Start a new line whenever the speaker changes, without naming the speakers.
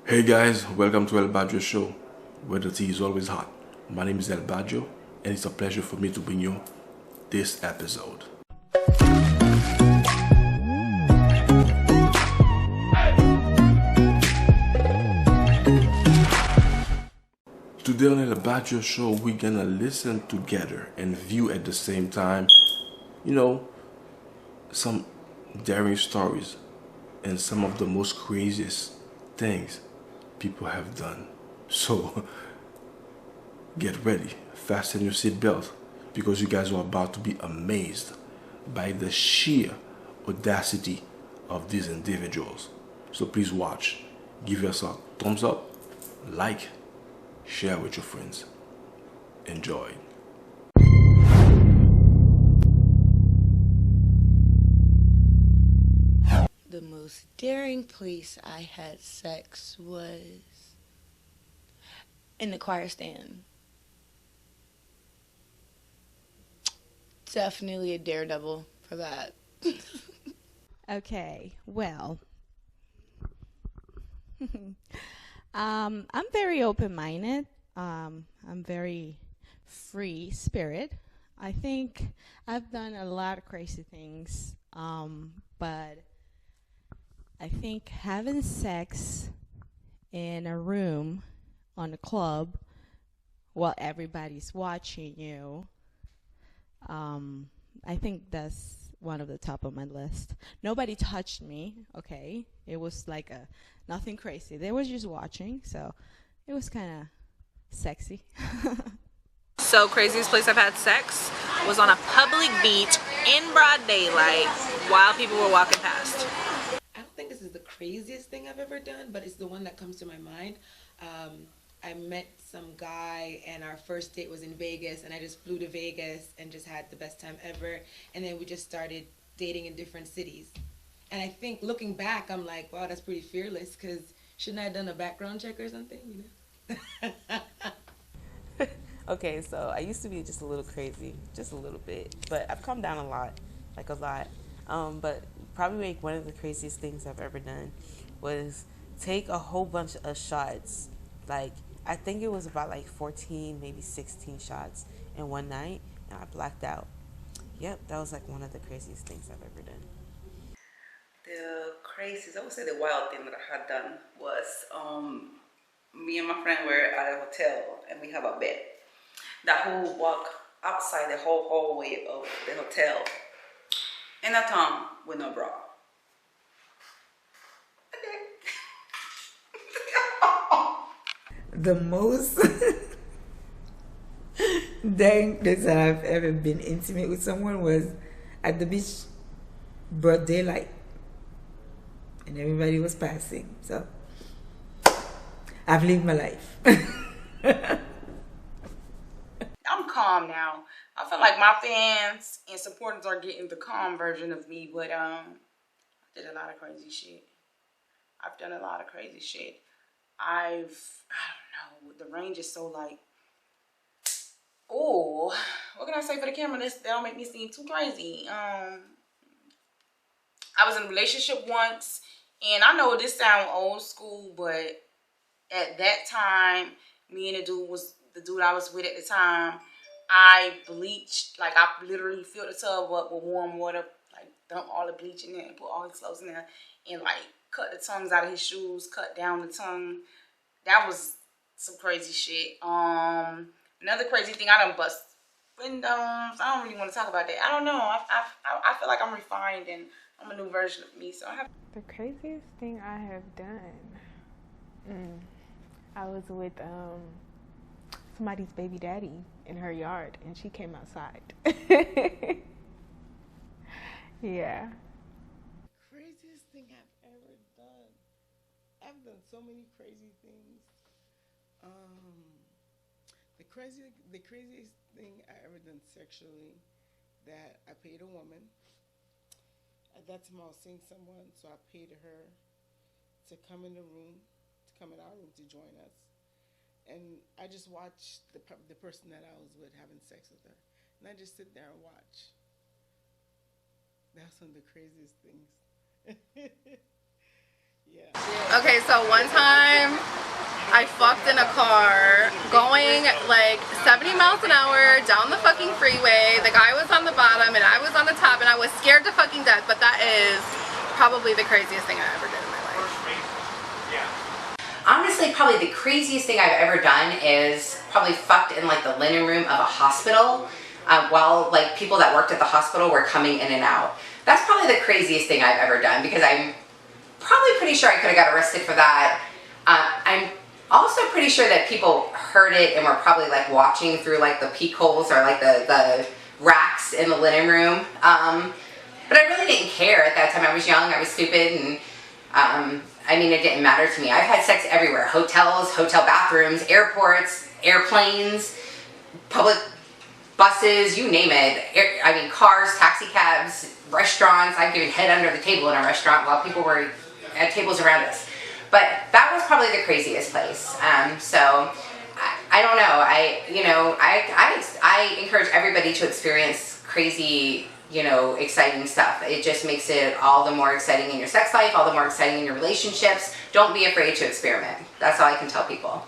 Hey guys, welcome to El Baggio Show, where the tea is always hot. My name is El Baggio, and it's a pleasure for me to bring you this episode. Today on El Baggio Show, we're gonna listen together and view at the same time, some daring stories and some of the most craziest things people have done. So get ready, fasten your seatbelt, because you guys are about to be amazed by the sheer audacity of these individuals. So please watch, give us a thumbs up, like, share with your friends. Enjoy.
The most daring place I had sex was in the choir stand. Definitely a daredevil for that.
Okay, well, I'm very open-minded. I'm very free spirit. I think I've done a lot of crazy things, but I think having sex in a room on a club while everybody's watching you, I think that's one of the top of my list. Nobody touched me, okay? It was like nothing crazy. They were just watching, so it was kind of sexy.
So craziest place I've had sex was on a public beach in broad daylight while people were walking past.
I don't think this is the craziest thing I've ever done, but it's the one that comes to my mind. I met some guy and our first date was in Vegas, and I just flew to Vegas and just had the best time ever. And then we just started dating in different cities. And I think looking back, I'm like, wow, that's pretty fearless, because shouldn't I have done a background check or something, you know?
Okay, so I used to be just a little crazy, just a little bit, but I've calmed down a lot, like a lot. But probably like one of the craziest things I've ever done was take a whole bunch of shots. Like, I think it was about like 14, maybe 16 shots in one night, and I blacked out. Yep, that was like one of the craziest things I've ever done.
The craziest, I would say the wild thing that I had done was me and my friend were at a hotel and we have a bed. That whole walk outside the whole hallway of the hotel in a tongue with no bra.
The most daring place that I've ever been intimate with someone was at the beach, broad daylight, and everybody was passing. So I've lived my life.
I'm calm now. I feel like my fans and supporters are getting the calm version of me, but I did a lot of crazy shit. I've done a lot of crazy shit. I don't know, the range is so like, oh, what can I say for the camera? That'll make me seem too crazy. I was in a relationship once, and I know this sounds old school, but at that time, me and the dude I was with at the time, I bleached, like I literally filled the tub up with warm water, like dump all the bleach in there and put all his clothes in there, and like cut the tongues out of his shoes, cut down the tongue. That was some crazy shit. Another crazy thing, I done bust windows. I don't really want to talk about that. I don't know. I feel like I'm refined and I'm a new version of me. So I have
the craziest thing I have done. I was with somebody's baby daddy in her yard, and she came outside. Yeah.
Craziest thing I've ever done. I've done so many crazy things. The craziest thing I ever done sexually, that I paid a woman. At that time I was seeing someone, so I paid her to come in our room to join us. And I just watched the person that I was with having sex with her. And I just sit there and watch.
That's one of the craziest things. Yeah.
Okay, so one time I fucked in a car going like 70 miles an hour down the fucking freeway. The guy was on the bottom and I was on the top and I was scared to fucking death, but that is probably the craziest thing I ever did in my life.
Honestly, probably the craziest thing I've ever done is probably fucked in like the linen room of a hospital while like people that worked at the hospital were coming in and out. That's probably the craziest thing I've ever done because I'm probably pretty sure I could have got arrested for that. I'm also pretty sure that people heard it and were probably like watching through like the peek holes or like the racks in the linen room. But I really didn't care at that time. I was young, I was stupid, and I mean, it didn't matter to me. I've had sex everywhere. Hotels, hotel bathrooms, airports, airplanes, public buses, you name it. I mean, cars, taxi cabs, restaurants. I've given head under the table in a restaurant while people were at tables around us. But that was probably the craziest place. So I don't know. I encourage everybody to experience crazy, exciting stuff. It just makes it all the more exciting in your sex life, all the more exciting in your relationships. Don't be afraid to experiment. That's all I can tell people.